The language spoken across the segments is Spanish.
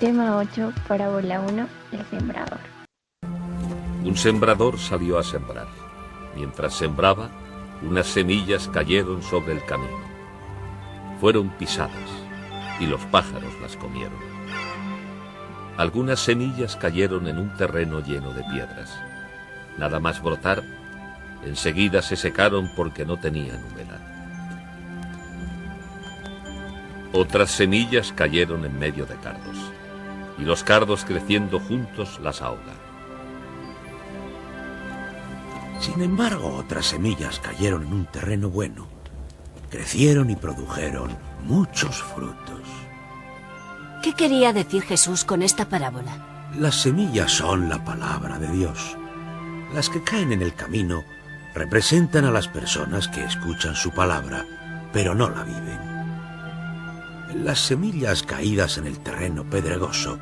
Tema 8, parábola 1, el sembrador. Un sembrador salió a sembrar. Mientras sembraba, unas semillas cayeron sobre el camino. Fueron pisadas y los pájaros las comieron. Algunas semillas cayeron en un terreno lleno de piedras. Nada más brotar, enseguida se secaron porque no tenían humedad. Otras semillas cayeron en medio de cardos, y los cardos creciendo juntos las ahogan. Sin embargo, otras semillas cayeron en un terreno bueno. Crecieron y produjeron muchos frutos. ¿Qué quería decir Jesús con esta parábola? Las semillas son la palabra de Dios. Las que caen en el camino representan a las personas que escuchan su palabra, pero no la viven. Las semillas caídas en el terreno pedregoso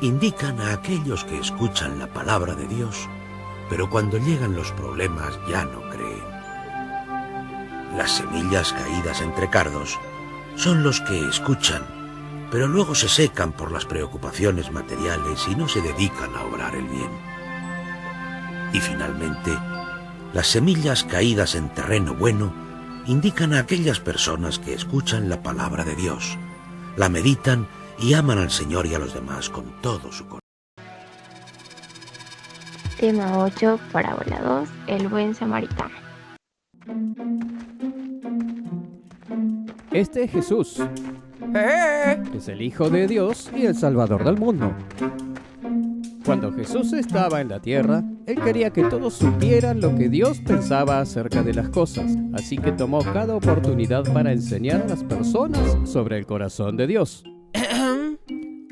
indican a aquellos que escuchan la palabra de Dios, pero cuando llegan los problemas ya no creen. Las semillas caídas entre cardos son los que escuchan, pero luego se secan por las preocupaciones materiales y no se dedican a obrar el bien. Y finalmente, las semillas caídas en terreno bueno indican a aquellas personas que escuchan la palabra de Dios, la meditan y aman al Señor y a los demás con todo su corazón. Tema 8, parábola 2, el buen samaritano. Este es Jesús. Es el Hijo de Dios y el Salvador del mundo. Cuando Jesús estaba en la tierra, Él quería que todos supieran lo que Dios pensaba acerca de las cosas, así que tomó cada oportunidad para enseñar a las personas sobre el corazón de Dios.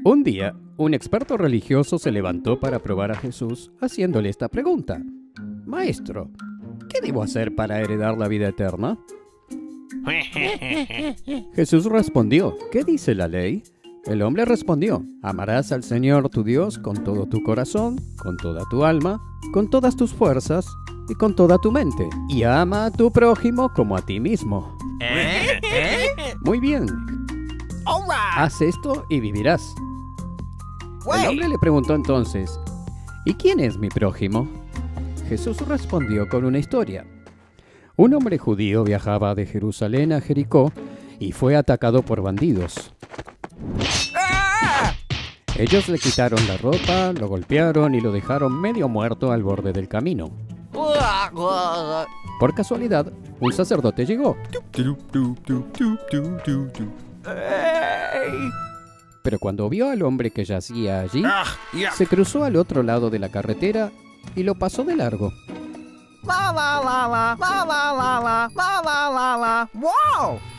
Un día, un experto religioso se levantó para probar a Jesús, haciéndole esta pregunta: Maestro, ¿qué debo hacer para heredar la vida eterna? Jesús respondió: ¿qué dice la ley? El hombre respondió: amarás al Señor tu Dios con todo tu corazón, con toda tu alma, con todas tus fuerzas y con toda tu mente, y ama a tu prójimo como a ti mismo. Muy bien. Haz esto y vivirás. El hombre le preguntó entonces: ¿y quién es mi prójimo? Jesús respondió con una historia. Un hombre judío viajaba de Jerusalén a Jericó y fue atacado por bandidos. Ellos le quitaron la ropa, lo golpearon y lo dejaron medio muerto al borde del camino. Por casualidad, un sacerdote llegó. Pero cuando vio al hombre que yacía allí, se cruzó al otro lado de la carretera y lo pasó de largo.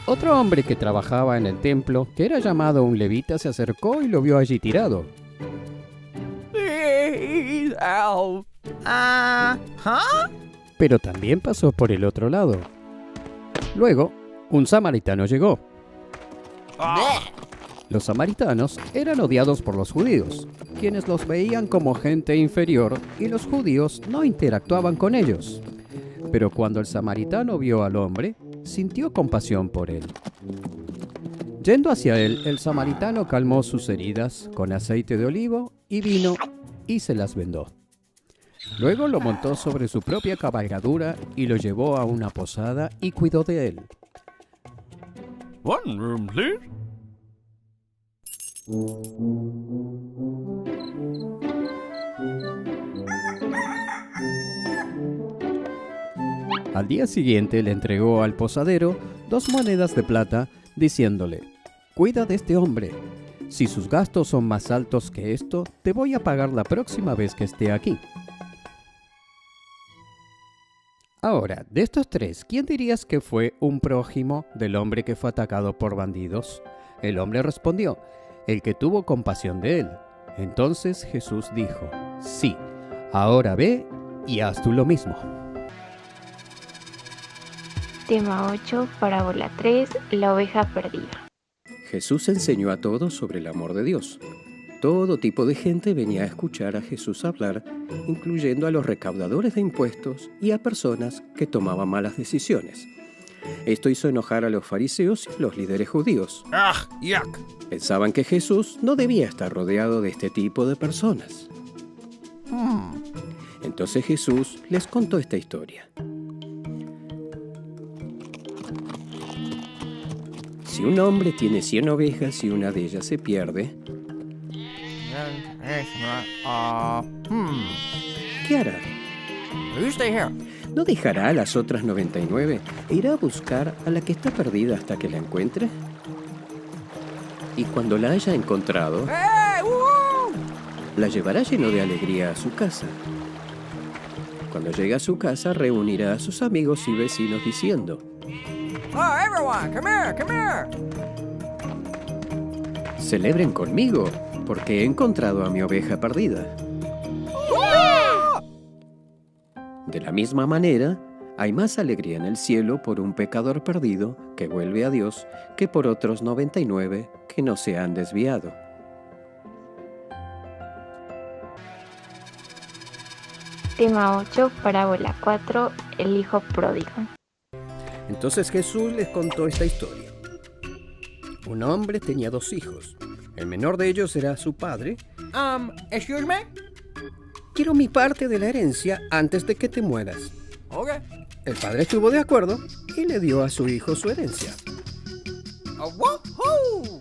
Otro hombre que trabajaba en el templo, que era llamado un levita, se acercó y lo vio allí tirado. Pero también pasó por el otro lado. Luego, un samaritano llegó. Los samaritanos eran odiados por los judíos, quienes los veían como gente inferior y los judíos no interactuaban con ellos. Pero cuando el samaritano vio al hombre, sintió compasión por él. Yendo hacia él, el samaritano calmó sus heridas con aceite de olivo y vino y se las vendó. Luego lo montó sobre su propia cabalgadura y lo llevó a una posada y cuidó de él. One room, please. Al día siguiente le entregó al posadero 2 monedas de plata, diciéndole: cuida de este hombre. Si sus gastos son más altos que esto, te voy a pagar la próxima vez que esté aquí. Ahora, de estos 3, ¿quién dirías que fue un prójimo del hombre que fue atacado por bandidos? El hombre respondió: el que tuvo compasión de él. Entonces Jesús dijo: sí, ahora ve y haz tú lo mismo. Tema 8, parábola 3, la oveja perdida. Jesús enseñó a todos sobre el amor de Dios. Todo tipo de gente venía a escuchar a Jesús hablar, incluyendo a los recaudadores de impuestos y a personas que tomaban malas decisiones. Esto hizo enojar a los fariseos y los líderes judíos. Ugh, yuck. Pensaban que Jesús no debía estar rodeado de este tipo de personas. Entonces Jesús les contó esta historia. Si un hombre tiene 100 ovejas y una de ellas se pierde, ¿qué hará? You stay here. ¿No dejará a las otras 99 e irá a buscar a la que está perdida hasta que la encuentre? Y cuando la haya encontrado, Hey, woo! la llevará lleno de alegría a su casa. Cuando llegue a su casa, reunirá a sus amigos y vecinos diciendo: Oh, everyone, come here, come here. celebren conmigo, porque he encontrado a mi oveja perdida. De la misma manera, hay más alegría en el cielo por un pecador perdido que vuelve a Dios que por otros 99 que no se han desviado. Tema 8, parábola 4, el hijo pródigo. Entonces Jesús les contó esta historia. Un hombre tenía 2 hijos. El menor de ellos era su padre. Excuse me? Quiero mi parte de la herencia antes de que te mueras. Okay. El padre estuvo de acuerdo y le dio a su hijo su herencia. Woohoo!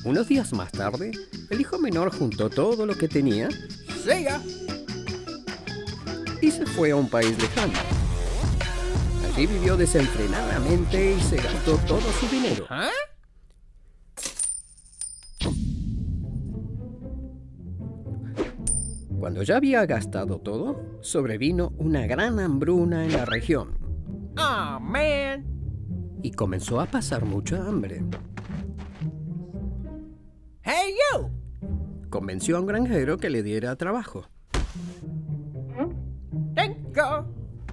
Unos días más tarde, el hijo menor juntó todo lo que tenía See ya. y se fue a un país lejano. Allí vivió desenfrenadamente y se gastó todo su dinero. Huh? Cuando ya había gastado todo, sobrevino una gran hambruna en la región Oh, man. y comenzó a pasar mucha hambre. Hey, you. Convenció a un granjero que le diera trabajo Thank you.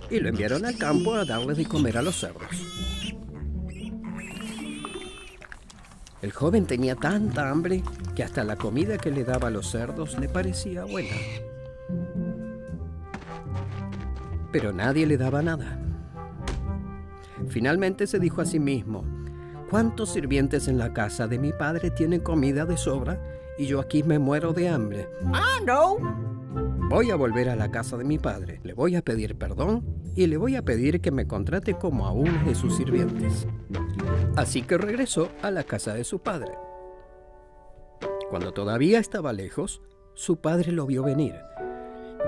y lo enviaron al campo a darle de comer a los cerdos. El joven tenía tanta hambre que hasta la comida que le daba a los cerdos le parecía buena. Pero nadie le daba nada. Finalmente se dijo a sí mismo: ¿cuántos sirvientes en la casa de mi padre tienen comida de sobra y yo aquí me muero de hambre? I know. Voy a volver a la casa de mi padre, le voy a pedir perdón y le voy a pedir que me contrate como a uno de sus sirvientes. Así que regresó a la casa de su padre. Cuando todavía estaba lejos, su padre lo vio venir.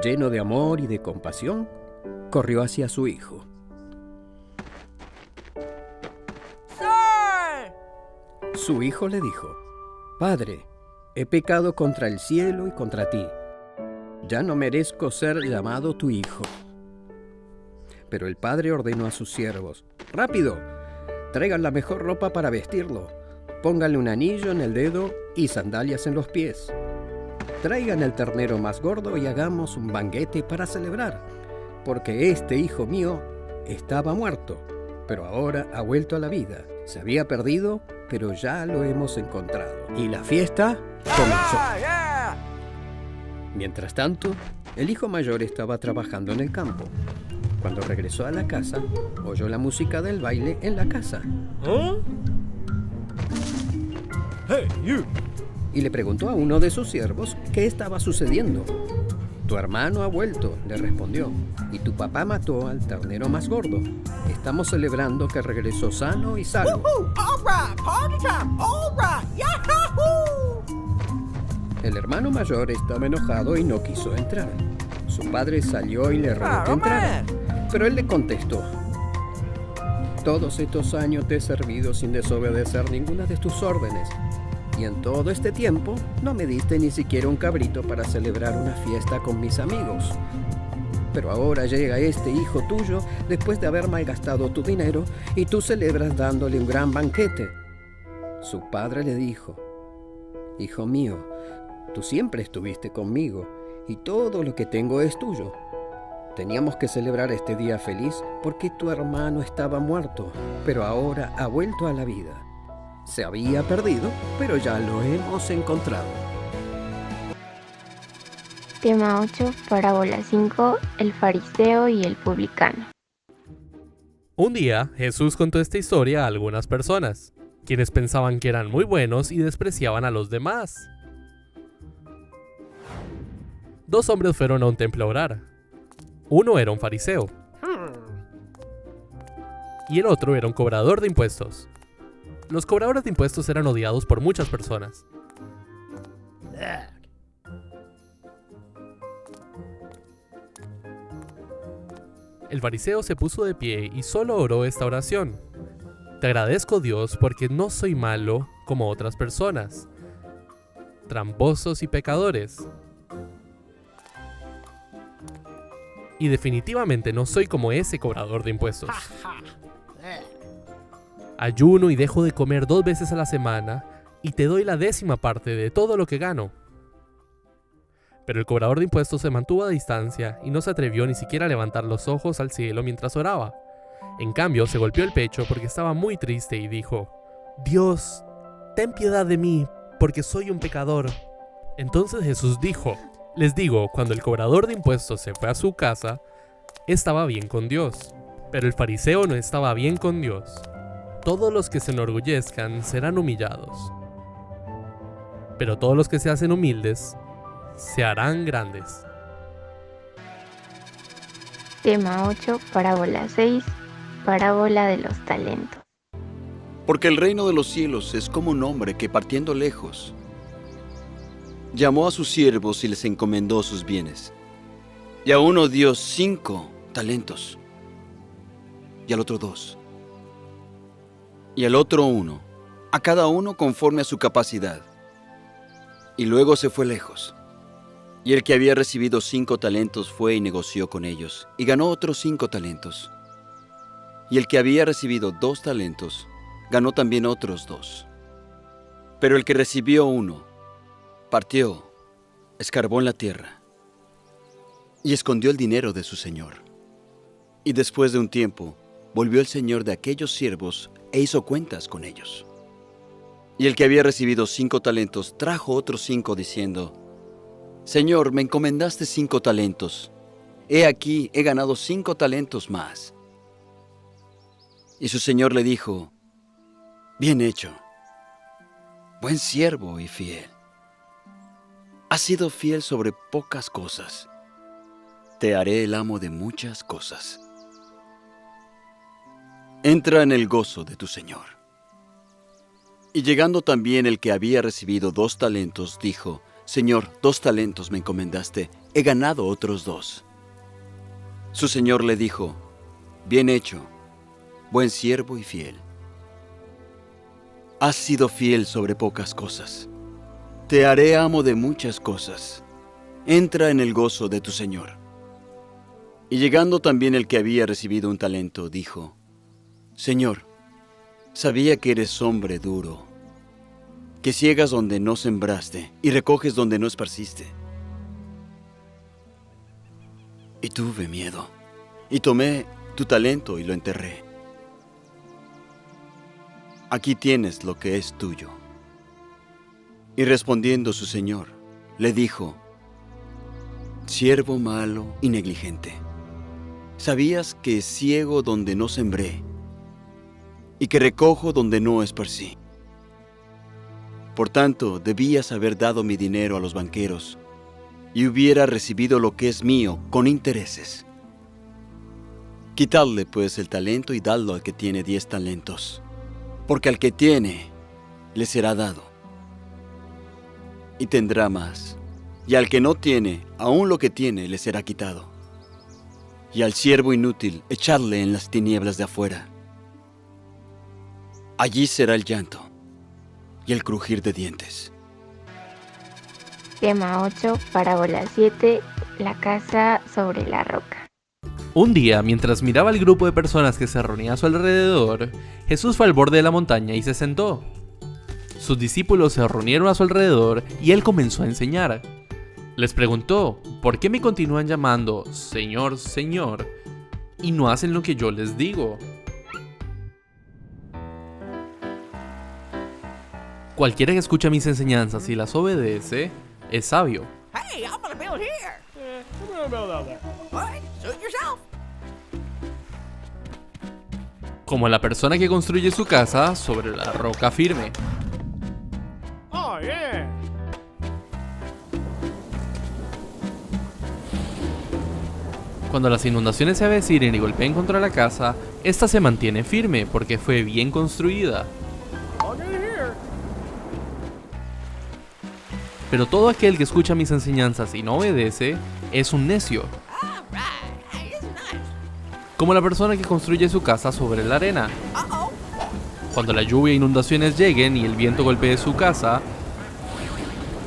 Lleno de amor y de compasión, corrió hacia su hijo. Sir. Su hijo le dijo: Padre, he pecado contra el cielo y contra ti. Ya no merezco ser llamado tu hijo. Pero el padre ordenó a sus siervos: ¡rápido! Traigan la mejor ropa para vestirlo. Pónganle un anillo en el dedo y sandalias en los pies. Traigan el ternero más gordo y hagamos un banquete para celebrar, porque este hijo mío estaba muerto, pero ahora ha vuelto a la vida. Se había perdido, pero ya lo hemos encontrado. Y la fiesta comenzó. Yeah. Mientras tanto, el hijo mayor estaba trabajando en el campo. Cuando regresó a la casa, oyó la música del baile en la casa Huh? Hey, you. y le preguntó a uno de sus siervos qué estaba sucediendo. Tu hermano ha vuelto, le respondió, y tu papá mató al ternero más gordo. Estamos celebrando que regresó sano y salvo. Woohoo! All right, party time. All right. Yahoo! El hermano mayor estaba enojado y no quiso entrar. Su padre salió y le rogó que entrara, pero él le contestó: todos estos años te he servido sin desobedecer ninguna de tus órdenes, y en todo este tiempo no me diste ni siquiera un cabrito para celebrar una fiesta con mis amigos. Pero ahora llega este hijo tuyo después de haber malgastado tu dinero y tú celebras dándole un gran banquete. Su padre le dijo: hijo mío, tú siempre estuviste conmigo y todo lo que tengo es tuyo. Teníamos que celebrar este día feliz porque tu hermano estaba muerto, pero ahora ha vuelto a la vida. Se había perdido, pero ya lo hemos encontrado. Tema 8, parábola 5, el fariseo y el publicano. Un día, Jesús contó esta historia a algunas personas, quienes pensaban que eran muy buenos y despreciaban a los demás. Dos hombres fueron a un templo a orar. Uno era un fariseo y el otro era un cobrador de impuestos. Los cobradores de impuestos eran odiados por muchas personas. El fariseo se puso de pie y solo oró esta oración: Te agradezco, Dios, porque no soy malo como otras personas, tramposos y pecadores. Y definitivamente no soy como ese cobrador de impuestos. Ayuno y dejo de comer 2 veces a la semana y te doy la 10ª parte de todo lo que gano. Pero el cobrador de impuestos se mantuvo a distancia y no se atrevió ni siquiera a levantar los ojos al cielo mientras oraba. En cambio, se golpeó el pecho porque estaba muy triste y dijo: Dios, ten piedad de mí, porque soy un pecador. Entonces Jesús dijo: Les digo, cuando el cobrador de impuestos se fue a su casa, estaba bien con Dios. Pero el fariseo no estaba bien con Dios. Todos los que se enorgullezcan serán humillados, pero todos los que se hacen humildes se harán grandes. Tema 8, parábola 6, parábola de los talentos. Porque el reino de los cielos es como un hombre que, partiendo lejos, llamó a sus siervos y les encomendó sus bienes. Y a uno dio 5 talentos, y al otro 2, y al otro 1, a cada uno conforme a su capacidad. Y luego se fue lejos. Y el que había recibido 5 talentos fue y negoció con ellos, y ganó otros 5 talentos. Y el que había recibido 2 talentos, ganó también otros 2. Pero el que recibió 1, partió, escarbó en la tierra, y escondió el dinero de su señor. Y después de un tiempo, volvió el señor de aquellos siervos e hizo cuentas con ellos. Y el que había recibido 5 talentos trajo otros 5 diciendo: Señor, me encomendaste 5 talentos. He aquí, he ganado 5 talentos más. Y su señor le dijo: Bien hecho, buen siervo y fiel. Has sido fiel sobre pocas cosas. Te haré el amo de muchas cosas. Entra en el gozo de tu señor. Y llegando también el que había recibido 2 talentos, dijo: Señor, 2 talentos me encomendaste, he ganado otros 2. Su señor le dijo: Bien hecho, buen siervo y fiel. Has sido fiel sobre pocas cosas. Te haré amo de muchas cosas. Entra en el gozo de tu señor. Y llegando también el que había recibido 1 talento, dijo: Señor, sabía que eres hombre duro, que ciegas donde no sembraste y recoges donde no esparciste. Y tuve miedo, y tomé tu talento y lo enterré. Aquí tienes lo que es tuyo. Y respondiendo su señor, le dijo: Siervo malo y negligente, sabías que ciego donde no sembré, y que recojo donde no esparcí. Por tanto, debías haber dado mi dinero a los banqueros, y hubiera recibido lo que es mío con intereses. Quitadle pues el talento y dadlo al que tiene 10 talentos, porque al que tiene, le será dado, y tendrá más, y al que no tiene, aún lo que tiene le será quitado. Y al siervo inútil, echadle en las tinieblas de afuera. Allí será el llanto y el crujir de dientes. Tema 8, parábola 7, la casa sobre la roca. Un día, mientras miraba al grupo de personas que se reunía a su alrededor, Jesús fue al borde de la montaña y se sentó. Sus discípulos se reunieron a su alrededor y él comenzó a enseñar. Les preguntó: ¿por qué me continúan llamando Señor, Señor, y no hacen lo que yo les digo? Cualquiera que escucha mis enseñanzas y las obedece es sabio. Hey, I'm gonna build here. I'm gonna build out there. All right, suit yourself. Como la persona que construye su casa sobre la roca firme. Oh, yeah. Cuando las inundaciones se avecinen y golpeen contra la casa, esta se mantiene firme porque fue bien construida. All good here. Pero todo aquel que escucha mis enseñanzas y no obedece es un necio. All right. Hey, it's nice. Como la persona que construye su casa sobre la arena. Uh-oh. Cuando la lluvia e inundaciones lleguen y el viento golpee su casa,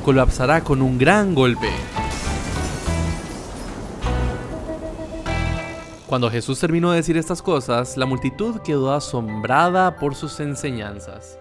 colapsará con un gran golpe. Cuando Jesús terminó de decir estas cosas, la multitud quedó asombrada por sus enseñanzas.